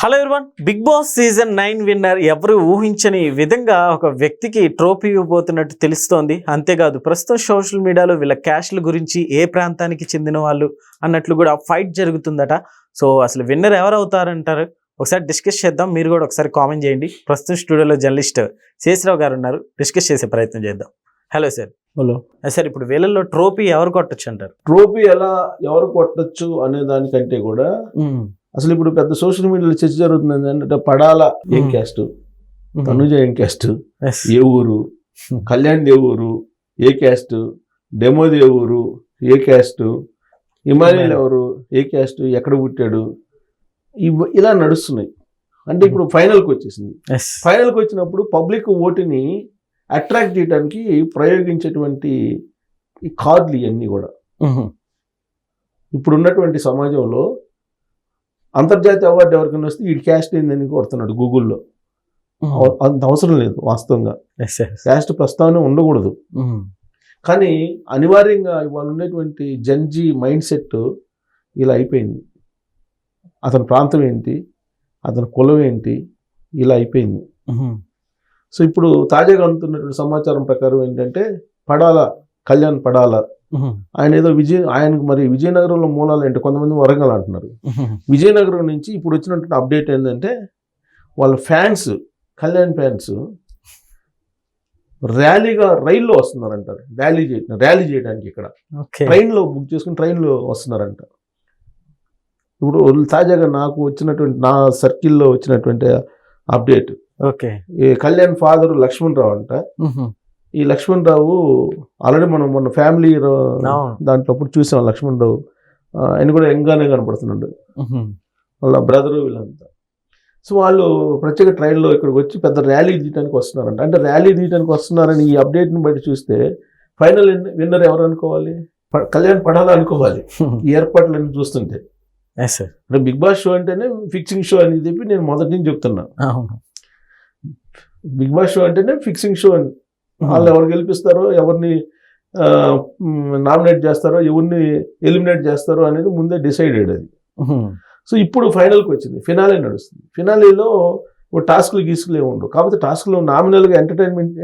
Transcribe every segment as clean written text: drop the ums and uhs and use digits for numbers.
Hello everyone, big boss season 9 winner ఎవరు ఊహించని విధంగా ఒక వ్యక్తికి ట్రోఫీ ఇవ్వబోతున్నట్టు తెలుస్తోంది. అంతేకాదు ప్రస్తుతం సోషల్ మీడియాలో వీళ్ళ క్యాష్ల గురించి ఏ ప్రాంతానికి చెందిన వాళ్ళు అన్నట్లు కూడా ఫైట్ జరుగుతుందట. సో అసలు విన్నర్ ఎవరు అవుతారంటారు, ఒకసారి డిస్కస్ చేద్దాం. మీరు కూడా ఒకసారి కామెంట్ చేయండి. ప్రస్తుతం స్టూడియోలో జర్నలిస్ట్ శేషరావు గారు ఉన్నారు, డిస్కస్ చేసే ప్రయత్నం చేద్దాం. Hello sir. హలో సార్, ఇప్పుడు వీళ్ళల్లో ట్రోఫీ ఎవరు కొట్టచ్చు అంటారు? ట్రోఫీ ఎలా ఎవరు కొట్టచ్చు అనే దానికంటే కూడా అసలు ఇప్పుడు పెద్ద సోషల్ మీడియాలో చర్చ జరుగుతుంది ఏంటంటే పడాల ఏం క్యాస్ట్, తనుజ ఏం క్యాస్ట్, ఏ ఊరు, కళ్యాణ్ ఏ ఊరు, ఏ క్యాస్ట్, డెమోది ఏ ఊరు, ఏ క్యాస్ట్, హిమాలయల్ ఎవరు, ఏ క్యాస్ట్, ఎక్కడ పుట్టాడు, ఇలా నడుస్తున్నాయి. అంటే ఇప్పుడు ఫైనల్కి వచ్చేసింది. ఫైనల్కి వచ్చినప్పుడు పబ్లిక్ ఓటుని అట్రాక్ట్ చేయడానికి ప్రయోగించేటువంటి ఈ కార్డులు ఇవన్నీ కూడా ఇప్పుడు ఉన్నటువంటి సమాజంలో అంతర్జాతీయ అవార్డు ఎవరికైనా వస్తే ఈ క్యాస్ట్ ఏందని కొడుతున్నాడు గూగుల్లో. అంత అవసరం లేదు వాస్తవంగా, క్యాస్ట్ ప్రస్తావన ఉండకూడదు. కానీ అనివార్యంగా ఇవాళ ఉండేటువంటి జన్జీ మైండ్ సెట్ ఇలా అయిపోయింది. అతని ప్రాంతం ఏంటి, అతని కులం ఏంటి, ఇలా అయిపోయింది. సో ఇప్పుడు తాజాగా అందుతున్నటువంటి సమాచారం ప్రకారం ఏంటంటే కళ్యాణ్ పడాల ఆయన ఏదో ఆయనకు మరి విజయనగరంలో మూలాలు ఏంటి, కొంతమంది వరంగల్ అంటున్నారు. విజయనగరం నుంచి ఇప్పుడు వచ్చినటువంటి అప్డేట్ ఏంటంటే వాళ్ళ ఫ్యాన్స్, కళ్యాణ్ ఫ్యాన్స్ రైల్లో వస్తున్నారంటారు. ర్యాలీ చేయడానికి ఇక్కడ ట్రైన్లో బుక్ చేసుకుని ట్రైన్లో వస్తున్నారంట. ఇప్పుడు తాజాగా నాకు వచ్చినటువంటి నా సర్కిల్లో వచ్చినటువంటి అప్డేట్, కళ్యాణ్ ఫాదర్ లక్ష్మణ్ రావు అంట. ఈ లక్ష్మణ్ రావు ఆల్రెడీ మనం మొన్న ఫ్యామిలీ దాంట్లో అప్పుడు చూసాం. లక్ష్మణ్ రావు ఆయన కూడా యంగానే కనపడుతున్నాడు, వాళ్ళ బ్రదరు వీళ్ళంతా. సో వాళ్ళు ప్రత్యేక ట్రైన్లో ఇక్కడికి వచ్చి పెద్ద ర్యాలీ తీయడానికి వస్తున్నారంట. అంటే ర్యాలీ తీయడానికి వస్తున్నారని ఈ అప్డేట్ని బట్టి చూస్తే ఫైనల్ విన్నర్ ఎవరు అనుకోవాలి? కళ్యాణ్ పడాలా అనుకోవాలి ఈ ఏర్పాట్లన్నీ చూస్తుంటే. అంటే బిగ్ బాస్ షో అంటేనే ఫిక్సింగ్ షో అని చెప్పి నేను మొదటి నుంచి చెప్తున్నా. బిగ్ బాస్ షో అంటేనే ఫిక్సింగ్ షో అని. వాళ్ళు ఎవరు గెలిపిస్తారో, ఎవరిని నామినేట్ చేస్తారో, ఎవరిని ఎలిమినేట్ చేస్తారో అనేది ముందే డిసైడెడ్ అది. సో ఇప్పుడు ఫైనల్కి వచ్చింది, ఫినాలే నడుస్తుంది. ఫినాలేలో టాస్క్లు గీసుకులు ఏమి ఉండవు. కాకపోతే టాస్క్లు నామినల్గా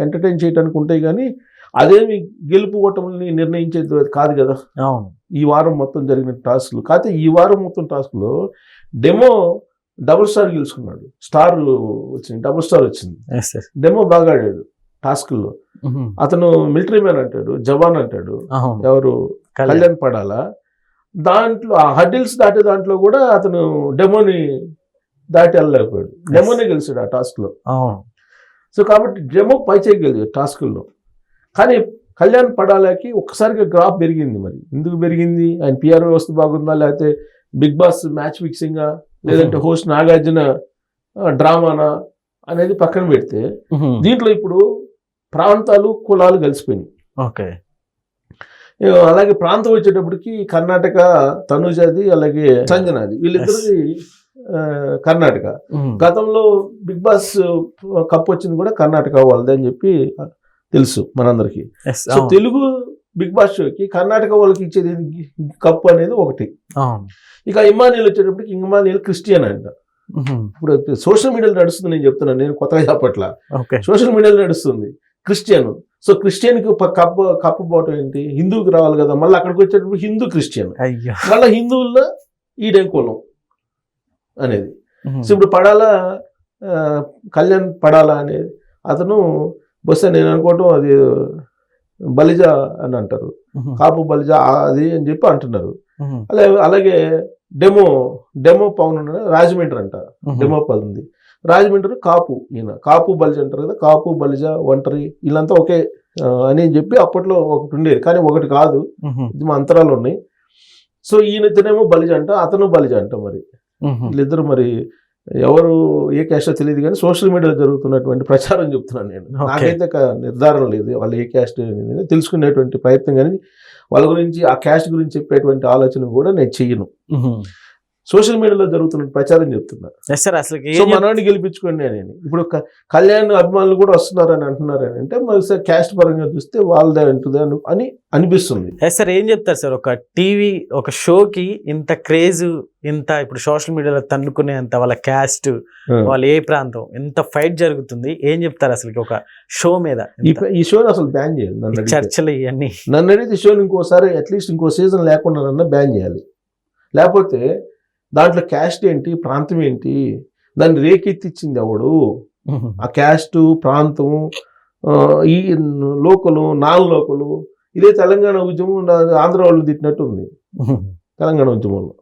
ఎంటర్టైన్ చేయడానికి ఉంటాయి, కానీ అదేమి గెలుపు ఓటములని నిర్ణయించేది కాదు కదా. ఈ వారం మొత్తం జరిగిన టాస్క్లు కాకపోతే ఈ వారం మొత్తం టాస్క్లో డెమో డబుల్ స్టార్ గెలుచుకున్నాడు. స్టార్ వచ్చింది, డబుల్ స్టార్ వచ్చింది. డెమో బాగా ఆడాడు టాస్క్లో. అతను మిలిటరీ మ్యాన్ అంటాడు, జవాన్ అంటాడు. ఎవరు? కళ్యాణ్ పడాలా. దాంట్లో ఆ హర్డిల్స్ దాటే దాంట్లో కూడా అతను డెమోని దాటి వెళ్ళలేకపోయాడు. డెమోనే గెలిచాడు ఆ టాస్క్లో. సో కాబట్టి డెమో పైచేకి గెలిచాడు టాస్కుల్లో. కానీ కళ్యాణ్ పడాలకి ఒక్కసారిగా గ్రాఫ్ పెరిగింది. మరి ఎందుకు పెరిగింది? ఆయన పిఆర్ వ్యవస్థ బాగుందా, లేకపోతే బిగ్ బాస్ మ్యాచ్ ఫిక్సింగా, లేదంటే హోస్ట్ నాగార్జున డ్రామానా అనేది పక్కన పెడితే దీంట్లో ఇప్పుడు ప్రాంతాలు, కులాలు కలిసిపోయినాయి. అలాగే ప్రాంతం వచ్చేటప్పటికి కర్ణాటక తనుజాది, అలాగే సంజనాది, వీళ్ళిద్దరిది కర్ణాటక. గతంలో బిగ్ బాస్ కప్ వచ్చింది కూడా కర్ణాటక వాళ్ళది అని చెప్పి తెలుసు మనందరికి. సో తెలుగు బిగ్ బాస్ షోకి కర్ణాటక వాళ్ళకి ఇచ్చేది కప్ అనేది ఒకటి. ఇక ఇమానియల్ వచ్చేటప్పటికి ఇమానియల్ క్రిస్టియన్ అంట. ఇప్పుడు సోషల్ మీడియాలో నడుస్తుంది, నేను చెప్తున్నాను, నేను కొత్తగా చెప్పట్లా, సోషల్ మీడియాలో నడుస్తుంది క్రిస్టియన్. సో క్రిస్టియన్కి కప్పు పోవటం ఏంటి? హిందూకి రావాలి కదా. మళ్ళీ అక్కడికి వచ్చేటప్పుడు హిందూ క్రిస్టియన్, మళ్ళీ హిందువుల్లో ఈడే కులం అనేది. సో ఇప్పుడు కళ్యాణ్ పడాలా అనేది అతను బహుశా నేను అనుకోవటం అది బలిజ అని అంటారు, కాపు బలిజ అది అని చెప్పి అంటున్నారు. అలాగే డెమో పవన్ రాజమండ్రి అంట. డెమో పవన్ ఉంది రాజమండ్రి, కాపు, ఈయన కాపు బలిజ అంటారు కదా. కాపు బలిజ ఒంటరి వీళ్ళంతా ఒకే అని చెప్పి అప్పట్లో ఒకటి ఉండేది, కానీ ఒకటి కాదు, ఇది మా అంతరాలు ఉన్నాయి. సో ఈయనతోనేమో బలిజ అంట, అతను బలిజ అంట. మరి వీళ్ళిద్దరు మరి ఎవరు ఏ క్యాస్టో తెలియదు, కానీ సోషల్ మీడియాలో జరుగుతున్నటువంటి ప్రచారం చెప్తున్నాను నేను. నాకైతే నిర్ధారణ లేదు వాళ్ళు ఏ క్యాస్ట్ అనేది తెలుసుకునేటువంటి ప్రయత్నం, కానీ వాళ్ళ గురించి ఆ క్యాస్ట్ గురించి చెప్పేటువంటి ఆలోచన కూడా నేను చెయ్యను. సోషల్ మీడియాలో జరుగుతున్న ప్రచారం చెప్తున్నా. ఎస్ సార్ అసలు సో మనవాడిని గెలిపించుకోండి అని. ఇప్పుడు కళ్యాణ్ అభిమానులు కూడా వస్తున్నారని అంటున్నారని అంటే మరి సార్ క్యాస్ట్ పరంగా చూస్తే వాళ్ళదే ఉంటుంది అని అనిపిస్తుంది. ఎస్ సార్ ఏం చెప్తారు సార్ ఒక టీవీ ఒక షోకి ఇంత క్రేజ్, ఇంత ఇప్పుడు సోషల్ మీడియాలో తన్నుకునే అంత వాళ్ళ క్యాస్ట్, వాళ్ళ ఏ ప్రాంతం, ఎంత ఫైట్ జరుగుతుంది, ఏం చెప్తారు అసలు ఒక షో మీద? ఈ షోని అసలు బ్యాన్ చేయాలి. చర్చలు ఇవన్నీ నన్ను అడిగితే ఈ షోని ఇంకోసారి అట్లీస్ట్ ఇంకో సీజన్ లేకుండా బ్యాన్ చేయాలి. లేకపోతే దాంట్లో క్యాస్ట్ ఏంటి, ప్రాంతం ఏంటి, దాన్ని రేకెత్తిచ్చింది ఎవడు, ఆ క్యాస్ట్ ప్రాంతం, ఈ లోకలు నాన్ లోకలు, ఇదే తెలంగాణ ఉద్యమం ఆంధ్ర వాళ్ళు తిట్టినట్టు ఉంది తెలంగాణ ఉద్యమంలో.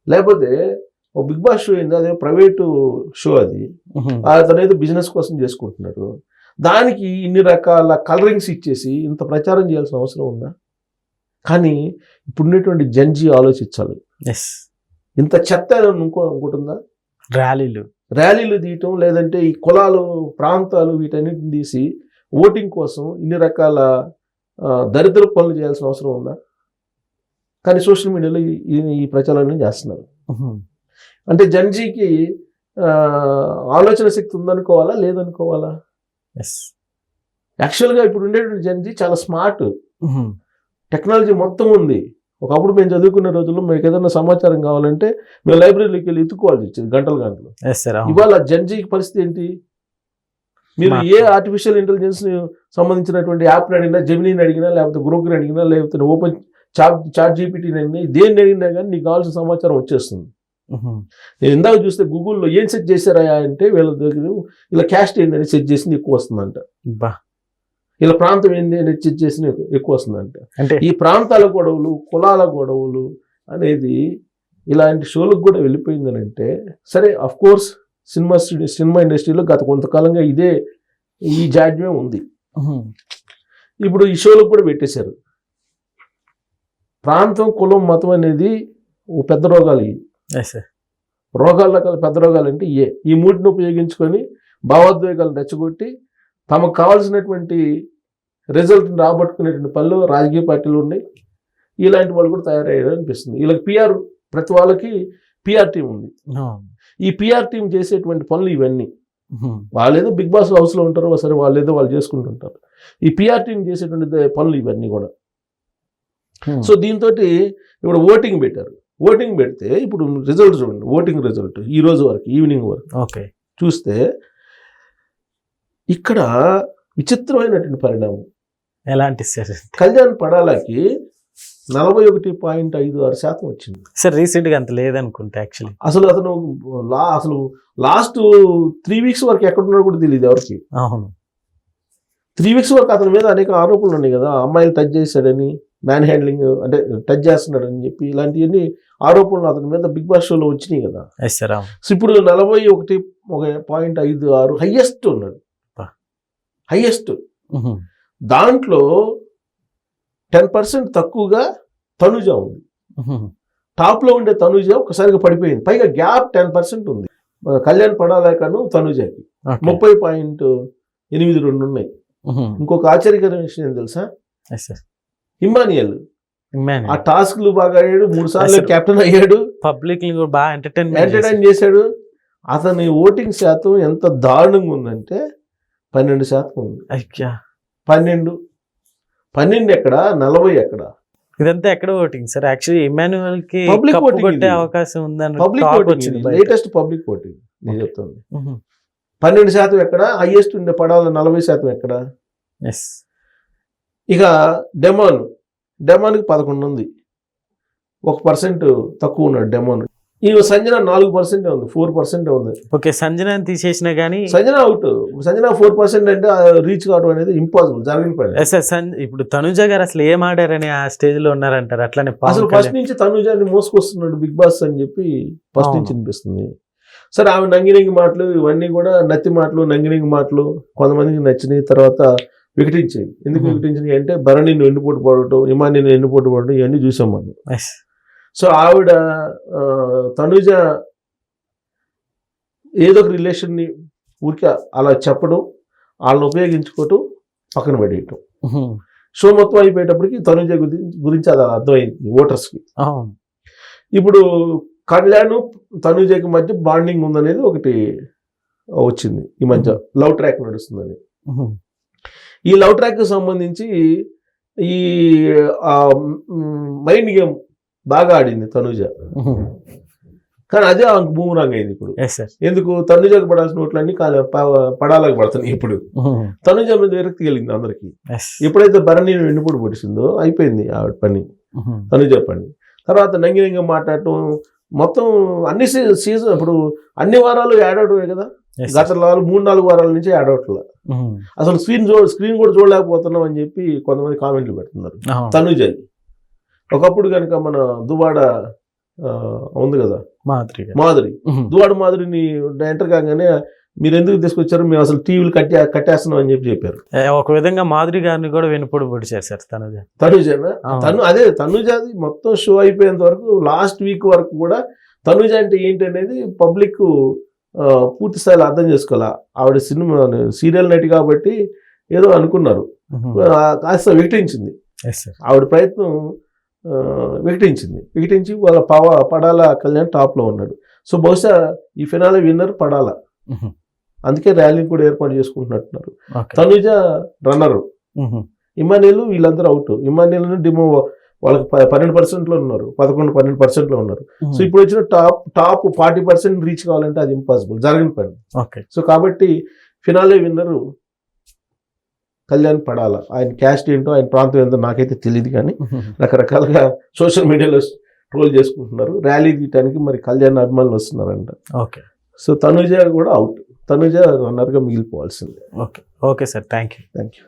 లేకపోతే ఓ బిగ్ బాస్ షో అయింది, అదే ప్రైవేటు షో, అది అతనైతే బిజినెస్ కోసం చేసుకుంటున్నారు. దానికి ఇన్ని రకాల కలరింగ్స్ ఇచ్చేసి ఇంత ప్రచారం చేయాల్సిన అవసరం ఉందా? కానీ ఇప్పుడున్నటువంటి జంజీ ఆలోచించాలి. ఇంత చెత్త ఇంకోటి ఉందా? ర్యాలీలు తీయటం, లేదంటే ఈ కులాలు ప్రాంతాలు వీటన్నిటిని తీసి ఓటింగ్ కోసం ఇన్ని రకాల దరిద్ర పనులు చేయాల్సిన అవసరం ఉందా? కానీ సోషల్ మీడియాలో ఈ ప్రచారాన్ని చేస్తున్నారు. అంటే జంజీకి ఆలోచన శక్తి ఉందనుకోవాలా లేదనుకోవాలా? యాక్చువల్గా ఇప్పుడు ఉండేటువంటి జంజీ చాలా స్మార్ట్, టెక్నాలజీ మొత్తం ఉంది. ఒకప్పుడు మేము చదువుకునే రోజుల్లో మీకు ఏదైనా సమాచారం కావాలంటే మేము లైబ్రరీలోకి వెళ్ళి ఎత్తుకోవాల్సి వచ్చింది గంటలు. ఇవాళ జంజీ పరిస్థితి ఏంటి? మీరు ఏ ఆర్టిఫిషియల్ ఇంటెలిజెన్స్ సంబంధించినటువంటి యాప్ని అడిగినా, జెమినీని అడిగినా, లేకపోతే గ్రూప్ని అడిగినా, లేకపోతే ఓపెన్ చాట్ జీపీటీని అడిగినా, దేన్ని అడిగినా కానీ నీకు కావాల్సిన సమాచారం వచ్చేస్తుంది. నేను ఇందాక చూస్తే గూగుల్లో ఏం సెట్ చేశారా అంటే వీళ్ళ దగ్గర ఇలా క్యాస్ట్ ఏందని సెట్ చేసి ఎక్కువ వస్తుందంట, ఇలా ప్రాంతం ఏంది అని సెట్ చేసి ఎక్కువ వస్తుందంట. అంటే ఈ ప్రాంతాల గొడవలు, కులాల గొడవలు అనేది ఇలాంటి షోలకు కూడా వెళ్ళిపోయిందని అంటే సరే, అఫ్ కోర్స్ సినిమా ఇండస్ట్రీలో గత కొంతకాలంగా ఈ జాడ్యమే ఉంది. ఇప్పుడు ఈ షోలకు కూడా పెట్టేశారు. ప్రాంతం, కులం, మతం అనేది ఓ పెద్ద రోగాలు. రోగాల్లో పెద్ద రోగాలు అంటే ఈ మూటిని ఉపయోగించుకొని భావోద్వేగాలను రెచ్చగొట్టి తమకు కావాల్సినటువంటి రిజల్ట్ని రాబట్టుకునేటువంటి పనులు రాజకీయ పార్టీలు ఉన్నాయి. ఇలాంటి వాళ్ళు కూడా తయారయ్యారు అనిపిస్తుంది. వీళ్ళకి ప్రతి వాళ్ళకి పిఆర్ టీం ఉంది. ఈ పిఆర్ టీం చేసేటువంటి పనులు ఇవన్నీ. వాళ్ళేదో బిగ్ బాస్ హౌస్లో ఉంటారు, సరే వాళ్ళేదో వాళ్ళు చేసుకుంటుంటారు. ఈ పిఆర్ టీం చేసేటువంటి పనులు ఇవన్నీ కూడా. సో దీంతో ఇప్పుడు ఓటింగ్ పెట్టారు. ఓటింగ్ పెడితే ఇప్పుడు రిజల్ట్ చూడండి, ఓటింగ్ రిజల్ట్ ఈ రోజు వరకు ఈవినింగ్ వరకు చూస్తే ఇక్కడ విచిత్రమైనటువంటి పరిణామం. ఎలాంటి కళ్యాణ్ పడాలకి 41.56% వచ్చింది సార్. రీసెంట్ గా అంత లేదనుకుంటా యాక్చువల్లీ. అసలు అతను లాస్ట్ 3 weeks వరకు ఎక్కడున్నాడో కూడా తెలియదు ఎవరికి. అవును, 3 weeks వరకు అతని మీద అనేక ఆరోపణలు ఉన్నాయి కదా, అమ్మాయిలు టచ్ చేశాడని, మ్యాన్ హ్యాండ్లింగ్ అంటే టచ్ చేస్తున్నాడని చెప్పి ఇలాంటివన్నీ ఆరోపణలు అతని మీద బిగ్ బాస్ షోలో వచ్చినాయి కదా. సో ఇప్పుడు 41.56 హైయెస్ట్ ఉన్నాడు, హైయెస్ట్. దాంట్లో 10% తక్కువగా తనుజ ఉంది. టాప్లో ఉండే తనుజ ఒకసారిగా పడిపోయింది. పైగా గ్యాప్ 10% ఉంది కళ్యాణ్ పడాలేకను తనుజకి. 30.82 ఉన్నాయి. ఇంకొక ఆశ్చర్యకరమైన విషయం తెలుసా, ఇమ్మానియల్ ఆ టాస్క్లు బాగా ఆడాడు, 3 సార్లు కెప్టెన్ అయ్యాడు, పబ్లిక్ బాగా ఎంటర్టైన్ చేశాడు. అతని ఓటింగ్ శాతం ఎంత దారుణంగా ఉందంటే 12% ఉంది. 12 ఎక్కడ, 40 ఎక్కడ? ఇదంతా ఎక్కడ ఓటింగ్ సార్? యాక్చువల్లీ ఇమాన్యుయల్ కి పబ్లిక్ ఓటింగ్ కొట్టే అవకాశం ఉందని public voting, latest public voting నేను చెప్తుంది. 12% ఎక్కడ, హైయెస్ట్ ఉండే పడాల 40% ఎక్కడ? ఇక డెమాన్కి 11 ఉంది, 1% తక్కువ ఉన్నాడు డెమాన్. ఈ సంజన 4% ఉంది, 4% ఉంది. ఓకే, సంజన తీసేసినా కానీ సంజన అవుట్. సంజన 4% అంటే రీచ్ కావడం అనేది ఇంపాసిబుల్, జరగని పని. ఇప్పుడు తనుజ గారు అసలు ఏం ఆడారని ఆ స్టేజ్ లో ఉన్నారంటారు. అట్లానే అసలు ఫస్ట్ నుంచి తనుజాన్ని మోసుకొస్తున్నాడు బిగ్ బాస్ అని చెప్పి ఫస్ట్ నుంచి అనిపిస్తుంది. సరే, ఆమె నంగినంగి మాటలు ఇవన్నీ కూడా నత్తి మాటలు, నంగినంగి మాటలు కొంతమందికి నచ్చినాయి. తర్వాత వికటించాయి. ఎందుకు వికటించినాయి అంటే భరణిని వెన్నుపోటు పడటం, ఇమానిని వెన్నుపోటు పడటం ఇవన్నీ చూసాం మనం. సో ఆవిడ తనుజ ఏదో ఒక రిలేషన్ని ఊరికే అలా చెప్పడం, వాళ్ళని ఉపయోగించుకోవటం, పక్కన పడేయటం. షో మొత్తం అయిపోయేటప్పటికి తనుజ గురించి అది అర్థమైంది ఓటర్స్కి. ఇప్పుడు కళ్యాణ్ తనుజకి మధ్య బాండింగ్ ఉందనేది ఒకటి వచ్చింది ఈ మధ్య, లవ్ ట్రాక్ నడుస్తుందని. ఈ లవ్ ట్రాక్ కి సంబంధించి ఈ మైండ్ గేమ్ బాగా ఆడింది తనుజ, కానీ అదే ఆమెకు బూమరాంగ్ అయింది ఇప్పుడు. ఎందుకు తనుజకు పడాల్సిన ఓట్లన్నీ పడాలకు పడుతున్నాయి ఇప్పుడు. తనుజ మీద విరక్తి కలిగింది అందరికి. ఎప్పుడైతే భరణి వెన్నుపూడి పొడిచిందో అయిపోయింది ఆవిడ పని, తనుజ పని. తర్వాత నంగినంగా మాట్లాడటం మొత్తం అన్ని సీజన్ ఇప్పుడు అన్ని వారాలు యాడ్ అవటమే కదా. గత 3-4 వారాల నుంచి యాడ్ అవట్లా. అసలు స్క్రీన్ కూడా చూడలేకపోతున్నాం అని చెప్పి కొంతమంది కామెంట్లు పెడుతున్నారు తనుజని. ఒకప్పుడు కనుక మన దువాడ ఉంది కదా మాధురి, దువాడ మాధురిని ఎంటర్ కాగానే మీరు ఎందుకు తీసుకొచ్చారు, మేము అసలు టీవీలు కట్టేస్తున్నాం అని చెప్పారు. ఒక విధంగా మాధురి గారిని కూడా వెనుపొడి పొడి చేశారు తనుజనా. తనుజాది మొత్తం షో అయిపోయేంత వరకు లాస్ట్ వీక్ వరకు కూడా తనుజ అంటే ఏంటి అనేది పబ్లిక్ పూర్తి స్థాయిలో అర్థం చేసుకోవాలా. ఆవిడ సినిమా సీరియల్ నటి కాబట్టి ఏదో అనుకున్నారు, కాస్త వికటించింది. ఆవిడ ప్రయత్నం వికటించి వాళ్ళ పడాల కళ్యాణ్ టాప్ లో ఉన్నాడు. సో బహుశా ఈ ఫినాలే విన్నర్ పడాల, అందుకే ర్యాలీ కూడా ఏర్పాటు చేసుకుంటున్నట్టున్నారు. తనుజ రన్నర్, ఇమానియల్ వీళ్ళందరూ అవుట్. ఇమానియల్ డిమో వాళ్ళకి 12% లో ఉన్నారు, 11-12% లో ఉన్నారు. సో ఇప్పుడు వచ్చిన టాప్ 40% రీచ్ కావాలంటే అది ఇంపాసిబుల్, జరగని పని. సో కాబట్టి ఫినాలే విన్నర్ కళ్యాణ్ పడాల. ఆయన క్యాస్ట్ ఏంటో ఆయన ప్రాంతం ఏంటో నాకైతే తెలియదు, కానీ రకరకాలుగా సోషల్ మీడియాలో ట్రోల్ చేసుకుంటున్నారు. ర్యాలీ తీయటానికి మరి కళ్యాణ్ అభిమానులు వస్తున్నారంట. సో తనుజ కూడా అవుట్, తనుజ రన్నర్గా మిగిలిపోవాల్సిందే. Okay sir, thank you.